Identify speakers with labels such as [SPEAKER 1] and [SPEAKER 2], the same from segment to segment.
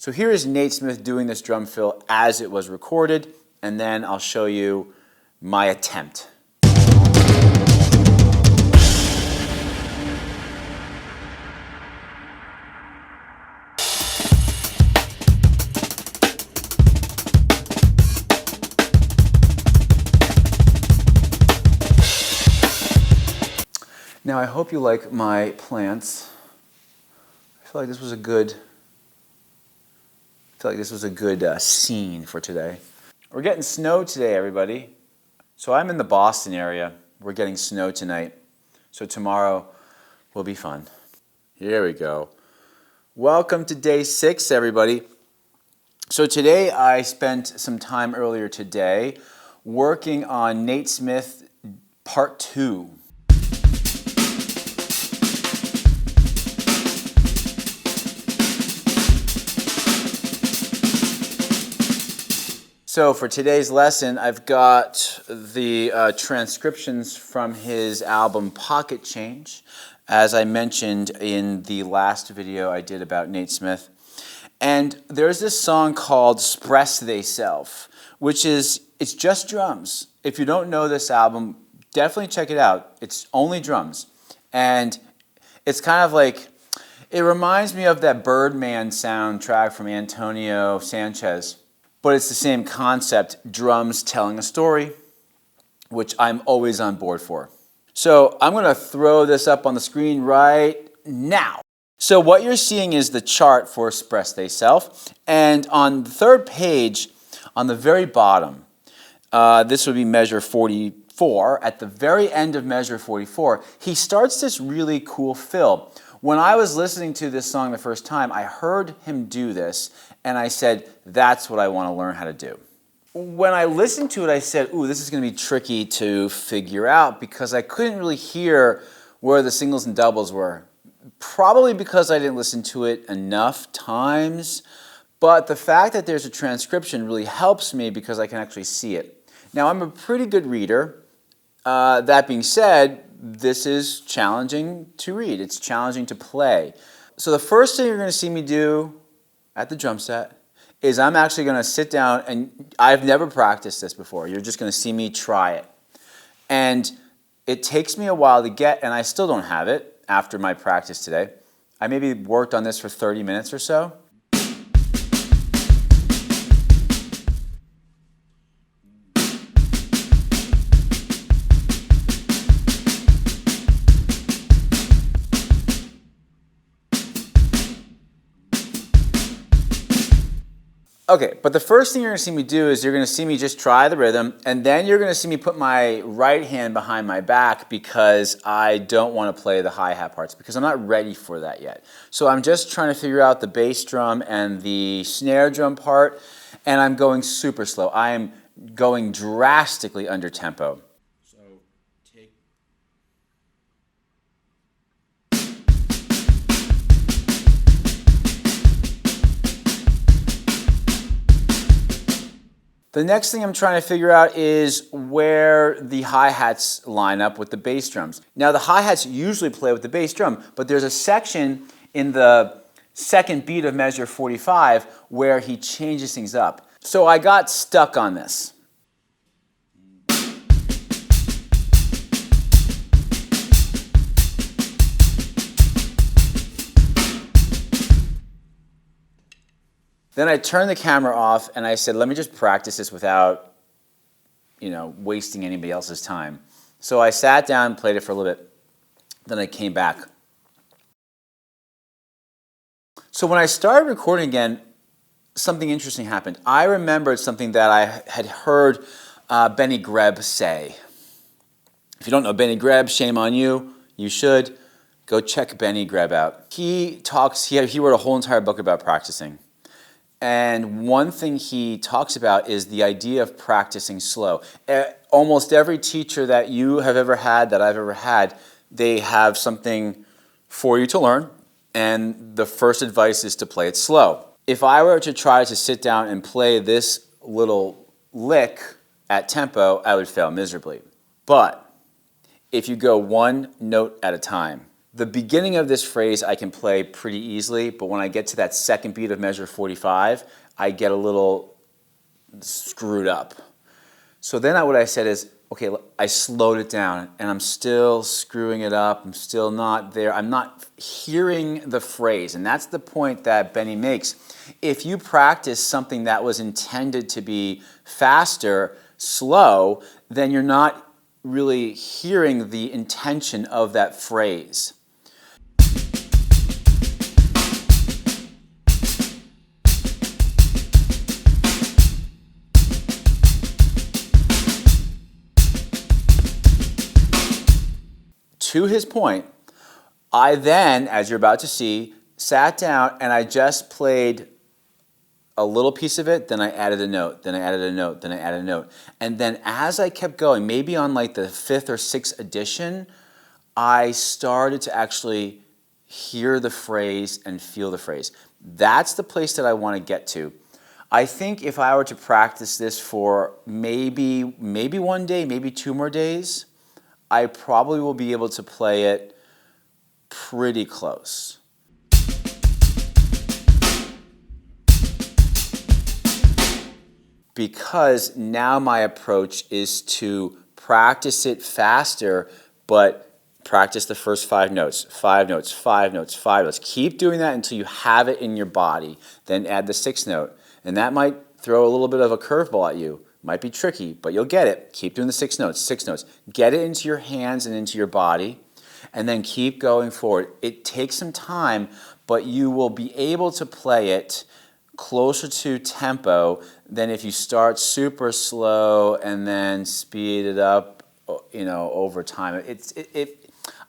[SPEAKER 1] So here is Nate Smith doing this drum fill as it was recorded, and then I'll show you my attempt. Now I hope you like my plants. I feel like this was a good scene for today. We're getting snow today, everybody. So I'm in the Boston area. We're getting snow tonight. So tomorrow will be fun. Here we go. Welcome to day 6, everybody. So today I spent some time earlier today working on Nate Smith Part 2. So for today's lesson, I've got the transcriptions from his album Pocket Change, as I mentioned in the last video I did about Nate Smith. And there's this song called Spress Theyself, which is, it's just drums. If you don't know this album, definitely check it out. It's only drums. And it's kind of like, it reminds me of that Birdman soundtrack from Antonio Sanchez. But it's the same concept, drums telling a story, which I'm always on board for. So I'm going to throw this up on the screen right now. So what you're seeing is the chart for Spress Theyself. And on the third page, on the very bottom, this would be measure 44. At the very end of measure 44, he starts this really cool fill. When I was listening to this song the first time, I heard him do this, and I said, that's what I want to learn how to do. When I listened to it, I said, ooh, this is going to be tricky to figure out because I couldn't really hear where the singles and doubles were. Probably because I didn't listen to it enough times, but the fact that there's a transcription really helps me because I can actually see it. Now, I'm a pretty good reader. That being said, this is challenging to read. It's challenging to play. So the first thing you're going to see me do at the drum set is I'm actually going to sit down, and I've never practiced this before. You're just going to see me try it. And it takes me a while to get, and I still don't have it after my practice today. I maybe worked on this for 30 minutes or so. Okay, but the first thing you're going to see me do is you're going to see me just try the rhythm, and then you're going to see me put my right hand behind my back because I don't want to play the hi-hat parts because I'm not ready for that yet. So I'm just trying to figure out the bass drum and the snare drum part, and I'm going super slow. I am going drastically under tempo. The next thing I'm trying to figure out is where the hi-hats line up with the bass drums. Now the hi-hats usually play with the bass drum, but there's a section in the second beat of measure 45 where he changes things up. So I got stuck on this. Then I turned the camera off and I said, let me just practice this without, wasting anybody else's time. So I sat down and played it for a little bit. Then I came back. So when I started recording again, something interesting happened. I remembered something that I had heard Benny Greb say. If you don't know Benny Greb, shame on you. You should. Go check Benny Greb out. He wrote a whole entire book about practicing. And one thing he talks about is the idea of practicing slow. Almost every teacher that you have ever had, that I've ever had, they have something for you to learn, and the first advice is to play it slow. If I were to try to sit down and play this little lick at tempo, I would fail miserably. But if you go one note at a time, The beginning of this phrase I can play pretty easily, but when I get to that second beat of measure 45, I get a little screwed up. So then what I said is, okay, I slowed it down, and I'm still screwing it up. I'm still not there. I'm not hearing the phrase, and that's the point that Benny makes. If you practice something that was intended to be faster, slow, then you're not really hearing the intention of that phrase. To his point, I then, as you're about to see, sat down and I just played a little piece of it, then I added a note, then I added a note, then I added a note. And then as I kept going, maybe on like the 5th or 6th edition, I started to actually hear the phrase and feel the phrase. That's the place that I want to get to. I think if I were to practice this for maybe one day, maybe 2 more days, I probably will be able to play it pretty close. Because now my approach is to practice it faster, but practice the first 5 notes, 5 notes, 5 notes, 5 notes. Keep doing that until you have it in your body. Then add the 6th note. And that might throw a little bit of a curveball at you. Might be tricky, but you'll get it. Keep doing the 6 notes, 6 notes. Get it into your hands and into your body, and then keep going forward. It takes some time, but you will be able to play it closer to tempo than if you start super slow and then speed it up, over time.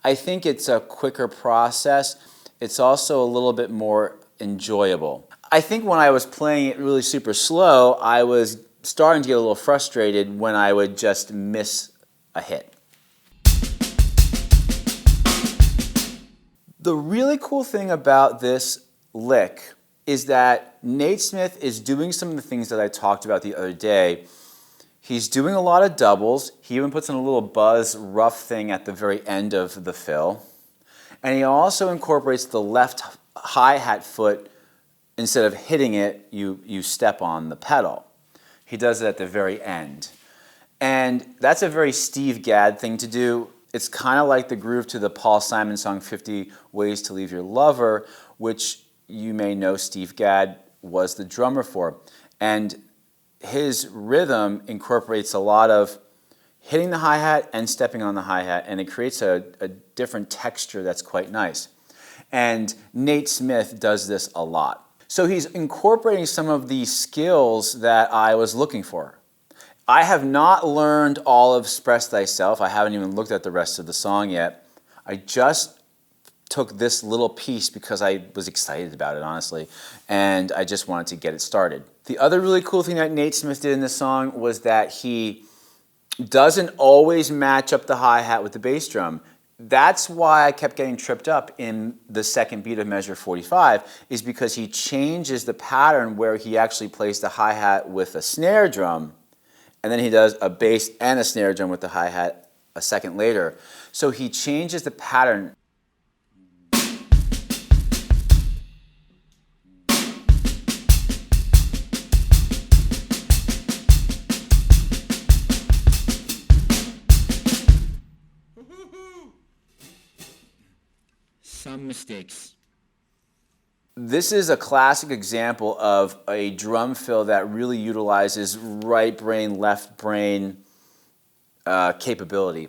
[SPEAKER 1] I think it's a quicker process. It's also a little bit more enjoyable. I think when I was playing it really super slow, I was starting to get a little frustrated when I would just miss a hit. The really cool thing about this lick is that Nate Smith is doing some of the things that I talked about the other day. He's doing a lot of doubles. He even puts in a little buzz rough thing at the very end of the fill. And he also incorporates the left hi-hat foot. Instead of hitting it, you step on the pedal. He does it at the very end. And that's a very Steve Gadd thing to do. It's kind of like the groove to the Paul Simon song 50 Ways to Leave Your Lover, which you may know Steve Gadd was the drummer for. And his rhythm incorporates a lot of hitting the hi-hat and stepping on the hi-hat, and it creates a different texture that's quite nice. And Nate Smith does this a lot. So he's incorporating some of the skills that I was looking for. I have not learned all of Spress Thyself. I haven't even looked at the rest of the song yet. I just took this little piece because I was excited about it, honestly, and I just wanted to get it started. The other really cool thing that Nate Smith did in this song was that he doesn't always match up the hi-hat with the bass drum. That's why I kept getting tripped up in the second beat of measure 45, is because he changes the pattern where he actually plays the hi-hat with a snare drum, and then he does a bass and a snare drum with the hi-hat a second later. So he changes the pattern. Some mistakes. This is a classic example of a drum fill that really utilizes right brain, left brain capability.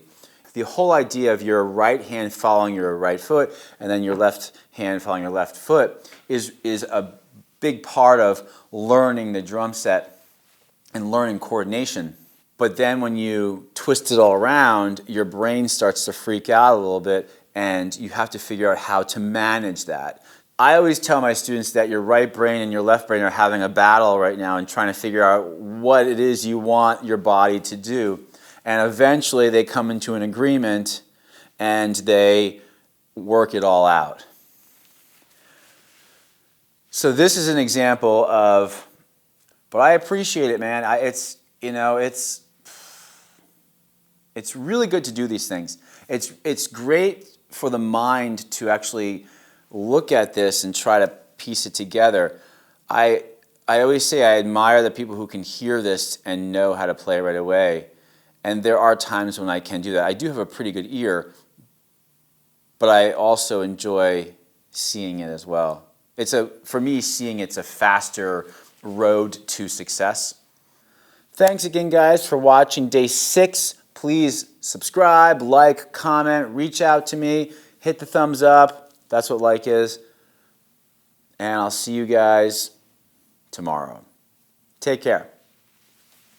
[SPEAKER 1] The whole idea of your right hand following your right foot and then your left hand following your left foot is a big part of learning the drum set and learning coordination. But then when you twist it all around, your brain starts to freak out a little bit, and you have to figure out how to manage that. I always tell my students that your right brain and your left brain are having a battle right now and trying to figure out what it is you want your body to do. And eventually they come into an agreement and they work it all out. So this is an example of, but I appreciate it, man. It's really good to do these things. It's great for the mind to actually look at this and try to piece it together. I always say I admire the people who can hear this and know how to play right away. And there are times when I can do that. I do have a pretty good ear, but I also enjoy seeing it as well. For me, seeing it's a faster road to success. Thanks again, guys, for watching day 6. Please subscribe, like, comment, reach out to me, hit the thumbs up. That's what like is. And I'll see you guys tomorrow. Take care.